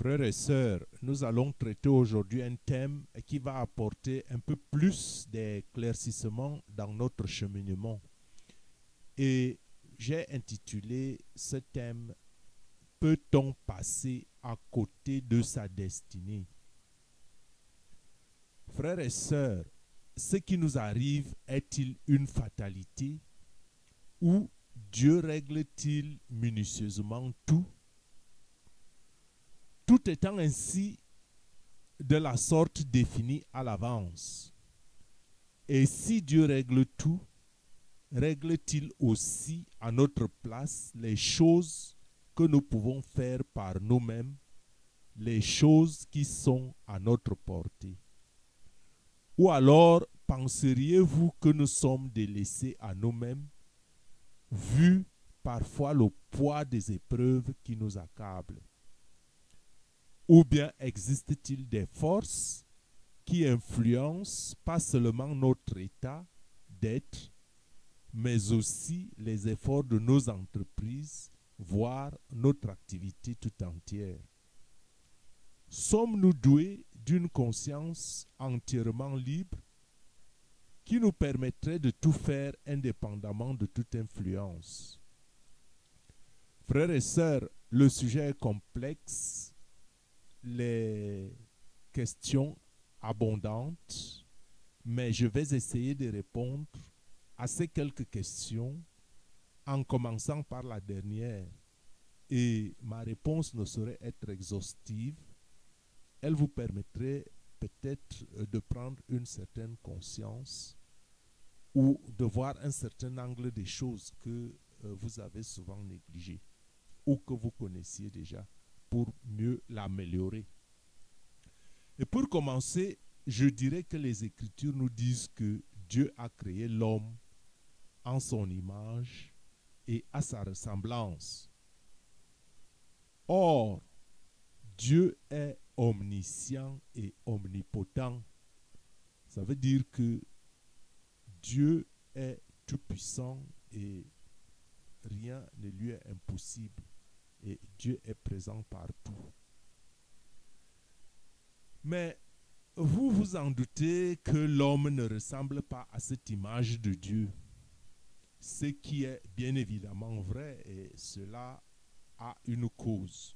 Frères et sœurs, nous allons traiter aujourd'hui un thème qui va apporter un peu plus d'éclaircissement dans notre cheminement. Et j'ai intitulé ce thème Peut-on passer à côté de sa destinée? Frères et sœurs, ce qui nous arrive est-il une fatalité ou Dieu règle-t-il minutieusement tout? Tout étant ainsi de la sorte définie à l'avance. Et si Dieu règle tout, règle-t-il aussi à notre place les choses que nous pouvons faire par nous-mêmes, les choses qui sont à notre portée? Ou alors penseriez-vous que nous sommes délaissés à nous-mêmes, vu parfois le poids des épreuves qui nous accablent? Ou bien existe-t-il des forces qui influencent pas seulement notre état d'être, mais aussi les efforts de nos entreprises, voire notre activité tout entière? Sommes-nous doués d'une conscience entièrement libre qui nous permettrait de tout faire indépendamment de toute influence? Frères et sœurs, le sujet est complexe, les questions abondantes, mais je vais essayer de répondre à ces quelques questions en commençant par la dernière. Et ma réponse ne saurait être exhaustive. Elle vous permettrait peut-être de prendre une certaine conscience ou de voir un certain angle des choses que vous avez souvent négligées ou que vous connaissiez déjà pour mieux l'améliorer. Et pour commencer, je dirais que les Écritures nous disent que Dieu a créé l'homme en son image et à sa ressemblance. Or, Dieu est omniscient et omnipotent. Ça veut dire que Dieu est tout-puissant et rien ne lui est impossible. Et Dieu est présent partout. Mais vous vous en doutez que l'homme ne ressemble pas à cette image de Dieu. Ce qui est bien évidemment vrai, et cela a une cause.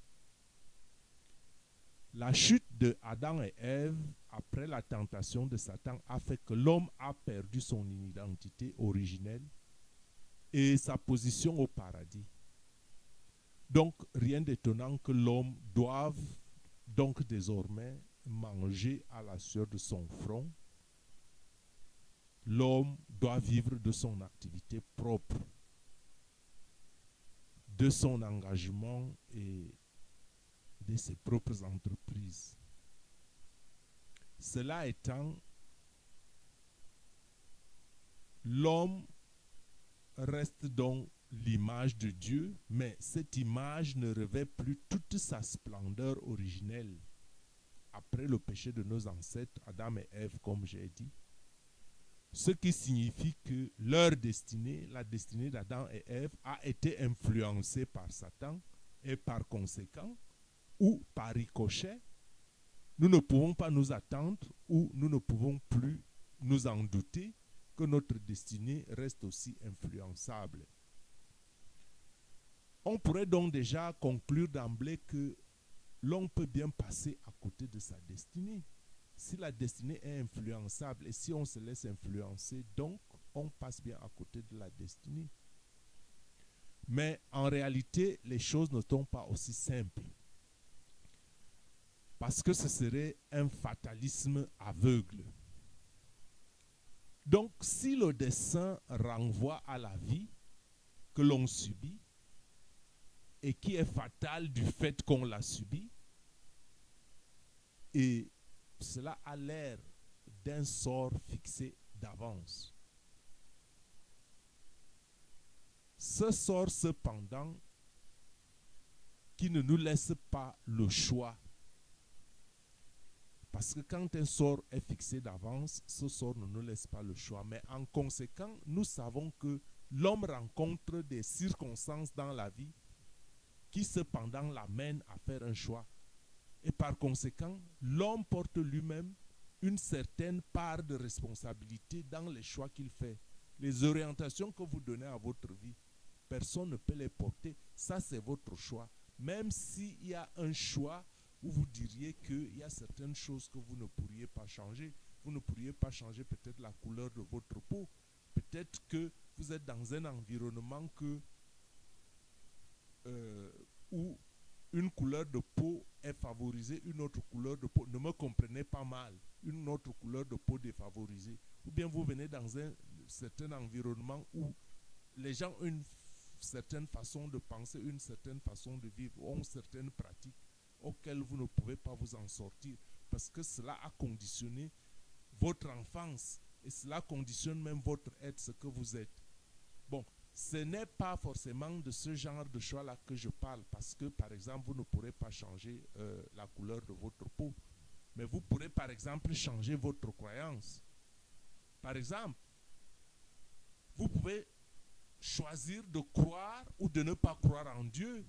La chute de Adam et Ève après la tentation de Satan a fait que l'homme a perdu son identité originelle et sa position au paradis. Donc, rien d'étonnant que l'homme doive donc désormais manger à la sueur de son front. L'homme doit vivre de son activité propre, de son engagement et de ses propres entreprises. Cela étant, l'homme reste donc l'image de Dieu, mais cette image ne revêt plus toute sa splendeur originelle après le péché de nos ancêtres, Adam et Ève, comme j'ai dit. Ce qui signifie que leur destinée, la destinée d'Adam et Ève, a été influencée par Satan et par conséquent, ou par ricochet, nous ne pouvons pas nous attendre ou nous ne pouvons plus nous en douter que notre destinée reste aussi influençable. On pourrait donc déjà conclure d'emblée que l'on peut bien passer à côté de sa destinée. Si la destinée est influençable et si on se laisse influencer, donc on passe bien à côté de la destinée. Mais en réalité, les choses ne sont pas aussi simples. Parce que ce serait un fatalisme aveugle. Donc, si le dessein renvoie à la vie que l'on subit et qui est fatale du fait qu'on l'a subi, et cela a l'air d'un sort fixé d'avance. Ce sort cependant qui ne nous laisse pas le choix. Parce que quand un sort est fixé d'avance, ce sort ne nous laisse pas le choix. Mais en conséquent, nous savons que l'homme rencontre des circonstances dans la vie qui cependant l'amènent à faire un choix. Et par conséquent, l'homme porte lui-même une certaine part de responsabilité dans les choix qu'il fait. Les orientations que vous donnez à votre vie, personne ne peut les porter. Ça, c'est votre choix. Même s'il y a un choix où vous diriez qu'il y a certaines choses que vous ne pourriez pas changer. Vous ne pourriez pas changer peut-être la couleur de votre peau. Peut-être que vous êtes dans un environnement où une couleur de peau est favorisée, une autre couleur de peau, ne me comprenez pas mal, une autre couleur de peau défavorisée. Ou bien vous venez dans un certain environnement où les gens ont une certaine façon de penser, une certaine façon de vivre, ont certaines pratiques auxquelles vous ne pouvez pas vous en sortir parce que cela a conditionné votre enfance et cela conditionne même votre être, ce que vous êtes. Bon, ce n'est pas forcément de ce genre de choix-là que je parle parce que, par exemple, vous ne pourrez pas changer la couleur de votre peau. Mais vous pourrez, par exemple, changer votre croyance. Par exemple, vous pouvez choisir de croire ou de ne pas croire en Dieu.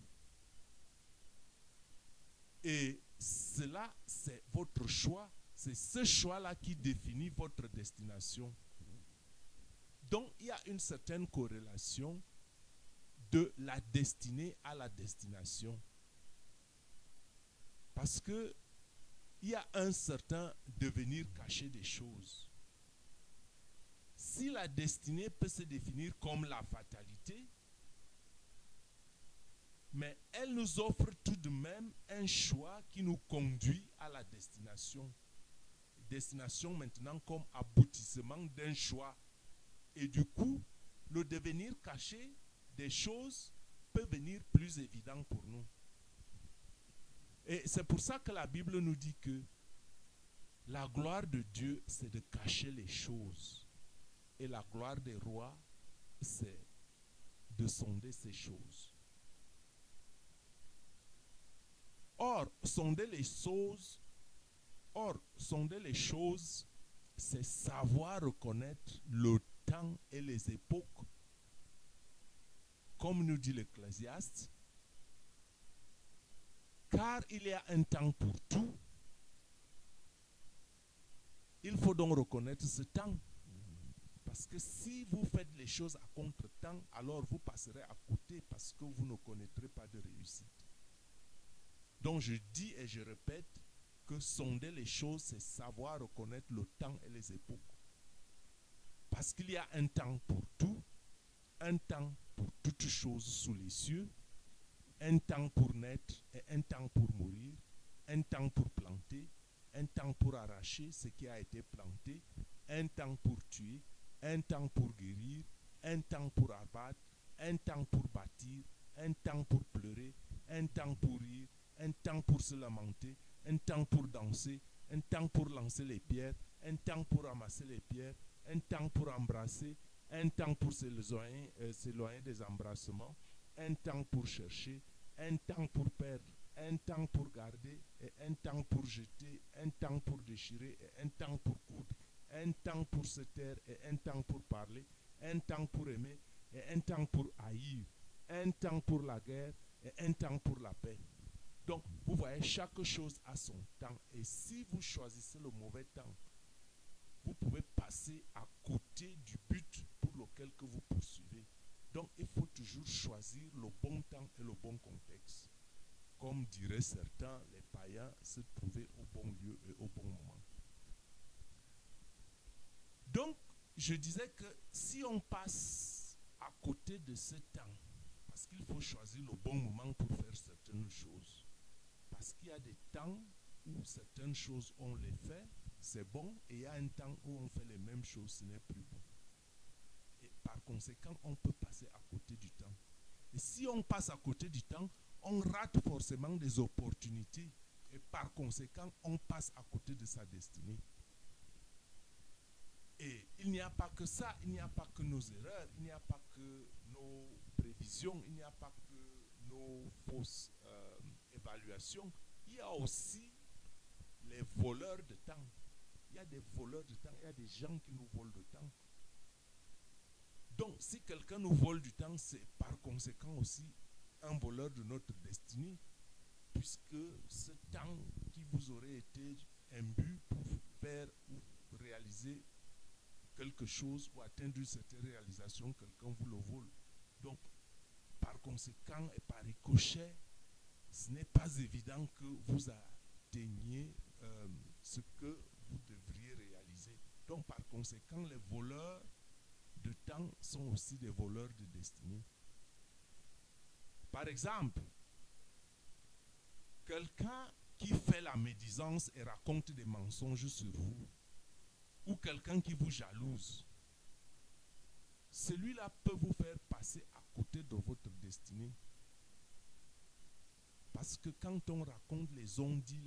Et cela, c'est votre choix. C'est ce choix-là qui définit votre destination. Donc, il y a une certaine corrélation de la destinée à la destination. Parce que il y a un certain devenir caché des choses. Si la destinée peut se définir comme la fatalité, mais elle nous offre tout de même un choix qui nous conduit à la destination. Destination maintenant comme aboutissement d'un choix. Et du coup, le devenir caché des choses peut venir plus évident pour nous. Et c'est pour ça que la Bible nous dit que la gloire de Dieu, c'est de cacher les choses. Et la gloire des rois, c'est de sonder ces choses. Or, sonder les choses, c'est savoir reconnaître le temps et les époques. Comme nous dit l'Ecclésiaste, car il y a un temps pour tout, il faut donc reconnaître ce temps. Parce que si vous faites les choses à contre-temps, alors vous passerez à côté parce que vous ne connaîtrez pas de réussite. Donc je dis et je répète que sonder les choses, c'est savoir reconnaître le temps et les époques. Parce qu'il y a un temps pour tout, un temps pour toutes choses sous les cieux, un temps pour naître et un temps pour mourir, un temps pour planter, un temps pour arracher ce qui a été planté, un temps pour tuer, un temps pour guérir, un temps pour abattre, un temps pour bâtir, un temps pour pleurer, un temps pour rire, un temps pour se lamenter, un temps pour danser, un temps pour lancer les pierres, un temps pour ramasser les pierres, un temps pour embrasser, un temps pour s'éloigner des embrassements, un temps pour chercher, un temps pour perdre, un temps pour garder, et un temps pour jeter, un temps pour déchirer, et un temps pour coudre, un temps pour se taire, et un temps pour parler, un temps pour aimer, et un temps pour haïr, un temps pour la guerre, et un temps pour la paix. Donc, vous voyez, chaque chose a son temps. Et si vous choisissez le mauvais temps, vous pouvez passer à côté du but pour lequel que vous poursuivez. Donc, il faut toujours choisir le bon temps et le bon contexte. Comme diraient certains, les païens se trouvaient au bon lieu et au bon moment. Donc, je disais que si on passe à côté de ce temps, parce qu'il faut choisir le bon moment pour faire certaines choses, parce qu'il y a des temps où certaines choses, on les fait, c'est bon, et il y a un temps où on fait les mêmes choses, ce n'est plus bon. Et par conséquent, on peut passer à côté du temps. Et si on passe à côté du temps, on rate forcément des opportunités. Et par conséquent, on passe à côté de sa destinée. Et il n'y a pas que ça, il n'y a pas que nos erreurs, il n'y a pas que nos prévisions, il n'y a pas que nos fausses évaluations. Il y a aussi les voleurs de temps. Il y a des voleurs de temps, il y a des gens qui nous volent le temps. Donc, si quelqu'un nous vole du temps, c'est par conséquent aussi un voleur de notre destinée, puisque ce temps vous aurez été imbu pour faire ou réaliser quelque chose ou atteindre une certaine réalisation, quelqu'un vous le vole. Donc, par conséquent et par ricochet, ce n'est pas évident que vous atteigniez ce que vous devriez réaliser. Donc, par conséquent, les voleurs de temps sont aussi des voleurs de destinée. Par exemple, quelqu'un qui fait la médisance et raconte des mensonges sur vous, ou quelqu'un qui vous jalouse, celui-là peut vous faire passer à côté de votre destinée. Parce que quand on raconte les on-dit,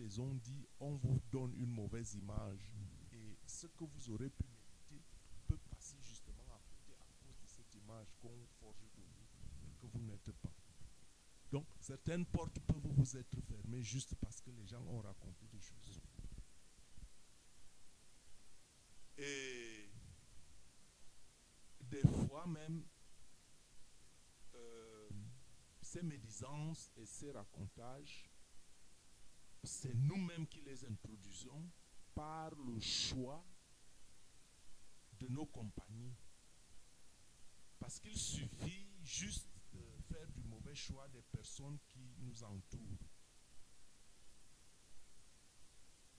on vous donne une mauvaise image. Et ce que vous aurez pu mériter peut passer justement à côté à cause de cette image qu'on forge de vous et que vous n'êtes pas. Donc, certaines portes peuvent vous être fermées juste parce que les gens ont raconté des choses. Et des fois même, ces médisances et ces racontages, c'est nous-mêmes qui les introduisons par le choix de nos compagnies. Parce qu'il suffit juste de faire du mauvais choix des personnes qui nous entourent.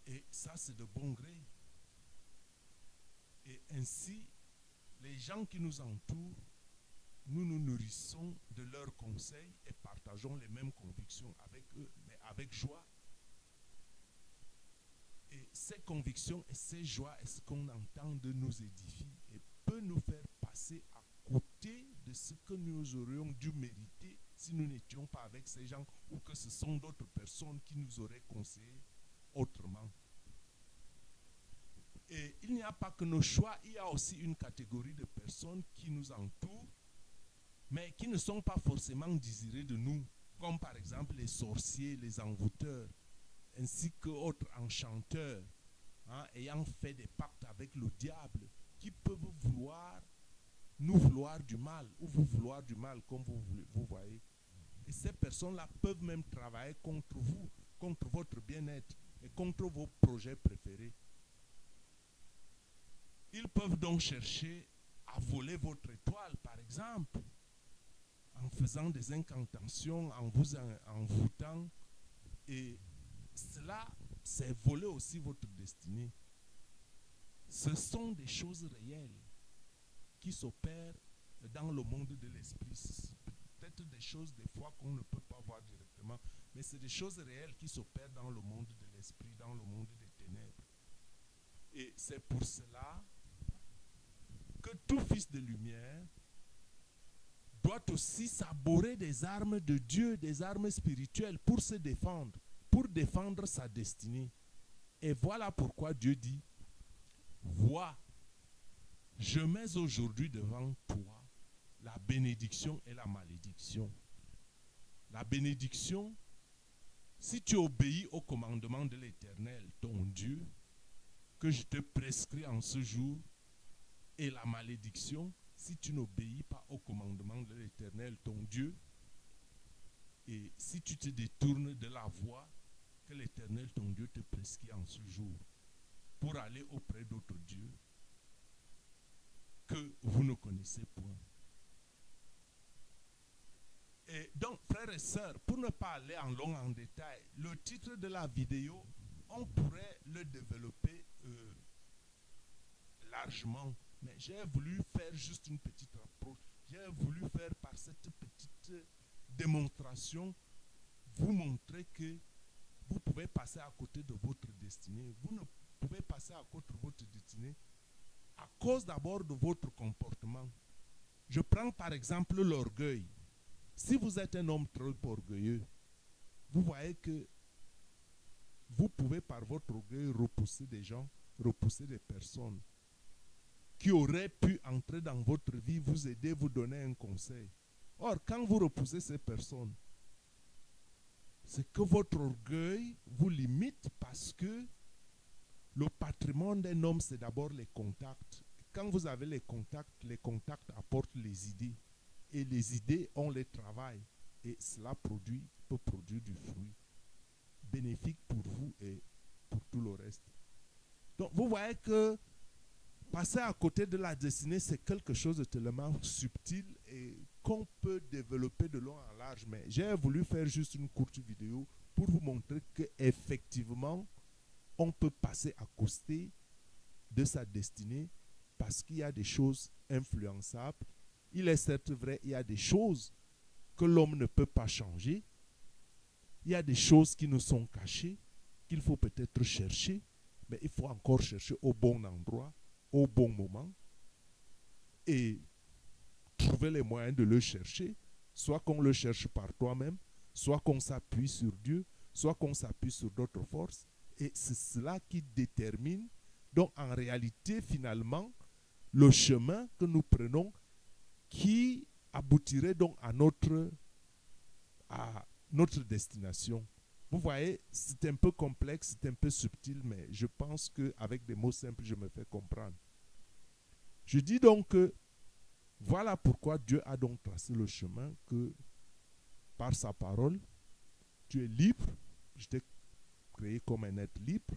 Et ça, c'est de bon gré. Et ainsi, les gens qui nous entourent, nous nous nourrissons de leurs conseils et partageons les mêmes convictions avec eux, mais avec joie. Et ces convictions et ces joies est ce qu'on entend de nous édifier et peut nous faire passer à côté de ce que nous aurions dû mériter si nous n'étions pas avec ces gens ou que ce sont d'autres personnes qui nous auraient conseillé autrement. Et il n'y a pas que nos choix, il y a aussi une catégorie de personnes qui nous entourent, mais qui ne sont pas forcément désirées de nous, comme par exemple les sorciers, les envoûteurs, ainsi qu'autres enchanteurs, ayant fait des pactes avec le diable, qui peuvent nous vouloir du mal, ou vous vouloir du mal, comme vous voyez. Et ces personnes-là peuvent même travailler contre vous, contre votre bien-être et contre vos projets préférés. Ils peuvent donc chercher à voler votre étoile, par exemple, en faisant des incantations, en vous envoûtant. Et cela, c'est voler aussi votre destinée. Ce sont des choses réelles qui s'opèrent dans le monde de l'esprit. Peut-être des choses des fois qu'on ne peut pas voir directement, mais c'est des choses réelles qui s'opèrent dans le monde de l'esprit, dans le monde des ténèbres. Et c'est pour cela que tout fils de lumière doit aussi s'arborer des armes de Dieu, des armes spirituelles pour se défendre, pour défendre sa destinée. Et voilà pourquoi Dieu dit, vois, je mets aujourd'hui devant toi la bénédiction et la malédiction. La bénédiction, si tu obéis au commandement de l'Éternel, ton Dieu, que je te prescris en ce jour, et la malédiction, si tu n'obéis pas au commandement de l'Éternel, ton Dieu, et si tu te détournes de la voie que l'Éternel, ton Dieu, te prescrit en ce jour, pour aller auprès d'autres dieux que vous ne connaissez point. Et donc, frères et sœurs, pour ne pas aller en long en détail, le titre de la vidéo, on pourrait le développer largement, mais j'ai voulu faire juste une petite approche. J'ai voulu faire par cette petite démonstration, vous montrer que vous pouvez passer à côté de votre destinée. Vous ne pouvez passer à côté de votre destinée à cause d'abord de votre comportement. Je prends par exemple l'orgueil. Si vous êtes un homme trop orgueilleux, vous voyez que vous pouvez par votre orgueil repousser des gens, repousser des personnes qui auraient pu entrer dans votre vie, vous aider, vous donner un conseil. Or, quand vous repoussez ces personnes, c'est que votre orgueil vous limite parce que le patrimoine d'un homme, c'est d'abord les contacts. Quand vous avez les contacts apportent les idées. Et les idées, on les travaille. Et cela peut produire du fruit bénéfique pour vous et pour tout le reste. Donc vous voyez que passer à côté de la destinée, c'est quelque chose de tellement subtil et qu'on peut développer de long en large. Mais j'ai voulu faire juste une courte vidéo pour vous montrer qu'effectivement, on peut passer à côté de sa destinée parce qu'il y a des choses influençables. Il est certes vrai, il y a des choses que l'homme ne peut pas changer. Il y a des choses qui nous sont cachées, qu'il faut peut-être chercher, mais il faut encore chercher au bon endroit, au bon moment, et trouver les moyens de le chercher, soit qu'on le cherche par toi-même, soit qu'on s'appuie sur Dieu, soit qu'on s'appuie sur d'autres forces, et c'est cela qui détermine, donc en réalité, finalement, le chemin que nous prenons qui aboutirait donc à notre destination. Vous voyez, c'est un peu complexe, c'est un peu subtil, mais je pense qu'avec des mots simples, je me fais comprendre. Je dis donc que voilà pourquoi Dieu a donc tracé le chemin que par sa parole, tu es libre. Je t'ai créé comme un être libre,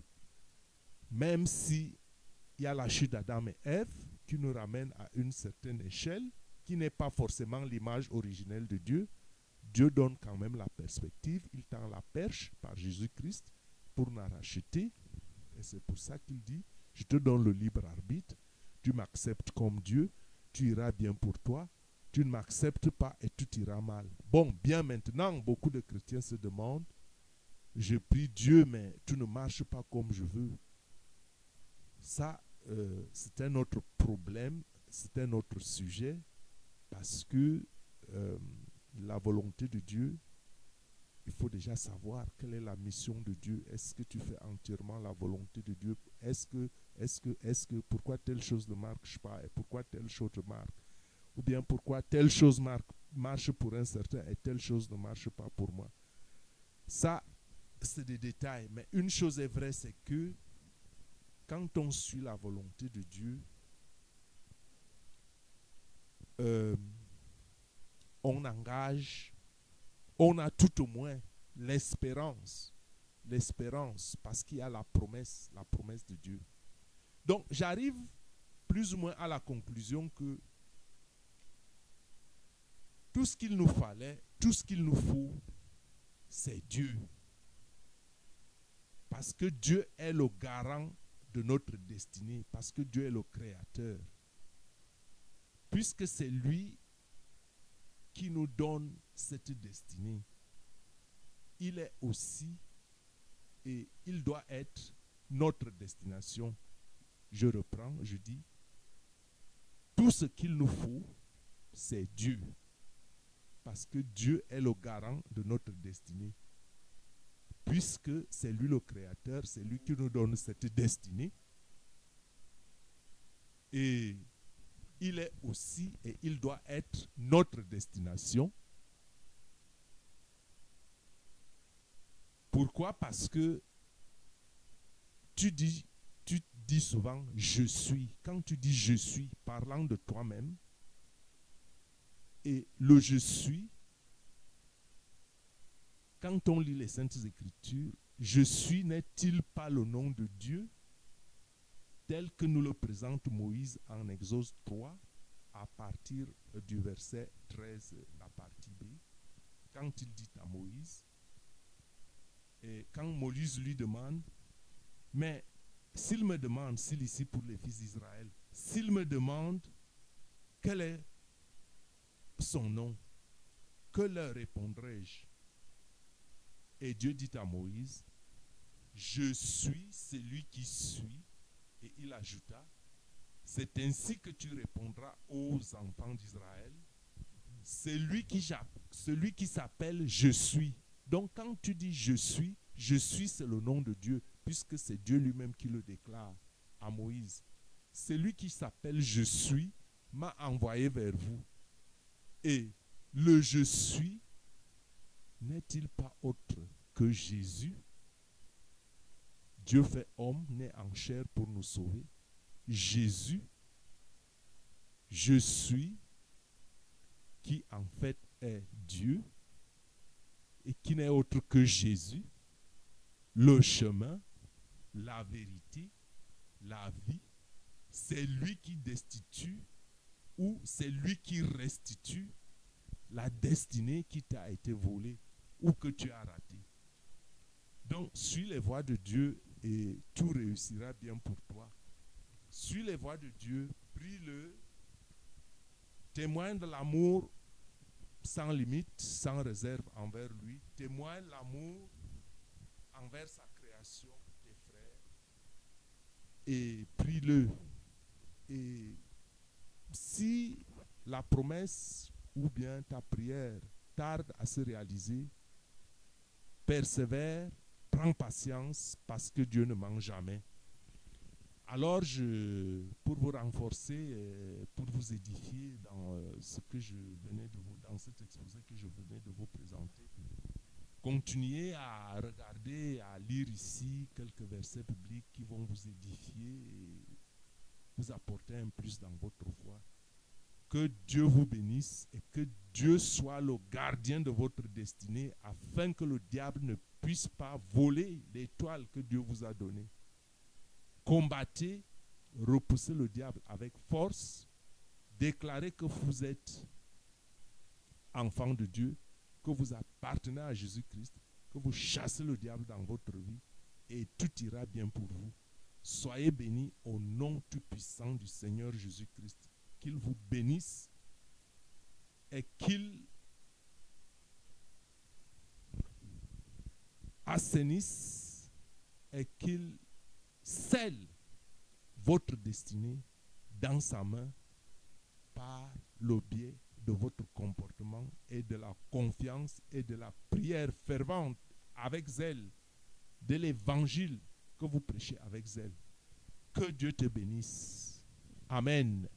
même si il y a la chute d'Adam et Ève qui nous ramène à une certaine échelle, qui n'est pas forcément l'image originelle de Dieu. Dieu donne quand même la perspective, il tend la perche par Jésus-Christ pour nous racheter. Et c'est pour ça qu'il dit, je te donne le libre arbitre, tu m'acceptes comme Dieu, tu iras bien pour toi, tu ne m'acceptes pas et tout ira mal. Bon, bien maintenant, beaucoup de chrétiens se demandent, je prie Dieu, mais tout ne marche pas comme je veux. Ça, c'est un autre problème, c'est un autre sujet, parce que la volonté de Dieu, il faut déjà savoir quelle est la mission de Dieu. Est-ce que tu fais entièrement la volonté de Dieu? Est-ce que, pourquoi telle chose ne marche pas et pourquoi telle chose marche? Ou bien pourquoi telle chose marche pour un certain et telle chose ne marche pas pour moi? Ça, c'est des détails. Mais une chose est vraie, c'est que quand on suit la volonté de Dieu, on engage, on a tout au moins l'espérance, parce qu'il y a la promesse de Dieu. Donc j'arrive plus ou moins à la conclusion que tout ce qu'il nous fallait, tout ce qu'il nous faut, c'est Dieu. Parce que Dieu est le garant de notre destinée, parce que Dieu est le créateur. Puisque c'est lui qui nous donne cette destinée, il est aussi et il doit être notre destination. Je reprends, je dis, tout ce qu'il nous faut, c'est Dieu. Parce que Dieu est le garant de notre destinée. Puisque c'est lui le créateur, c'est lui qui nous donne cette destinée. Et il est aussi et il doit être notre destination. Pourquoi? Parce que tu dis souvent je suis. Quand tu dis je suis, parlant de toi-même, et le je suis, quand on lit les Saintes Écritures, je suis n'est-il pas le nom de Dieu tel que nous le présente Moïse en Exode 3 à partir du verset 13, la partie B, quand il dit à Moïse, et quand Moïse lui demande, mais s'il me demande, s'il ici pour les fils d'Israël, s'il me demande quel est son nom, que leur répondrai-je? Et Dieu dit à Moïse, je suis celui qui suis. Et il ajouta, c'est ainsi que tu répondras aux enfants d'Israël, celui qui s'appelle je suis. Donc quand tu dis je suis, c'est le nom de Dieu, puisque c'est Dieu lui-même qui le déclare à Moïse. Celui qui s'appelle je suis m'a envoyé vers vous. Et le je suis n'est-il pas autre que Jésus, Dieu fait homme, né en chair pour nous sauver? Jésus, je suis, qui en fait est Dieu, et qui n'est autre que Jésus, le chemin, la vérité, la vie. C'est lui qui destitue ou c'est lui qui restitue la destinée qui t'a été volée ou que tu as ratée. Donc, suis les voies de Dieu et tout réussira bien pour toi. Suis les voies de Dieu, prie-le, témoigne de l'amour sans limite, sans réserve envers lui, témoigne l'amour envers sa création, tes frères, et prie-le. Et si la promesse ou bien ta prière tarde à se réaliser, persévère, prends patience parce que Dieu ne manque jamais. Alors, pour vous renforcer, pour vous édifier dans ce que je venais de vous, dans cet exposé que je venais de vous présenter, continuez à regarder, à lire ici quelques versets bibliques qui vont vous édifier et vous apporter un plus dans votre foi. Que Dieu vous bénisse et que Dieu soit le gardien de votre destinée afin que le diable ne puisse pas voler l'étoile que Dieu vous a donnée. Combattez, repoussez le diable avec force, déclarez que vous êtes enfant de Dieu, que vous appartenez à Jésus-Christ, que vous chassez le diable dans votre vie et tout ira bien pour vous. Soyez bénis au nom tout-puissant du Seigneur Jésus-Christ. Qu'il vous bénisse et qu'il assainisse et qu'il scelle votre destinée dans sa main par le biais de votre comportement et de la confiance et de la prière fervente avec zèle, de l'évangile que vous prêchez avec zèle. Que Dieu te bénisse. Amen.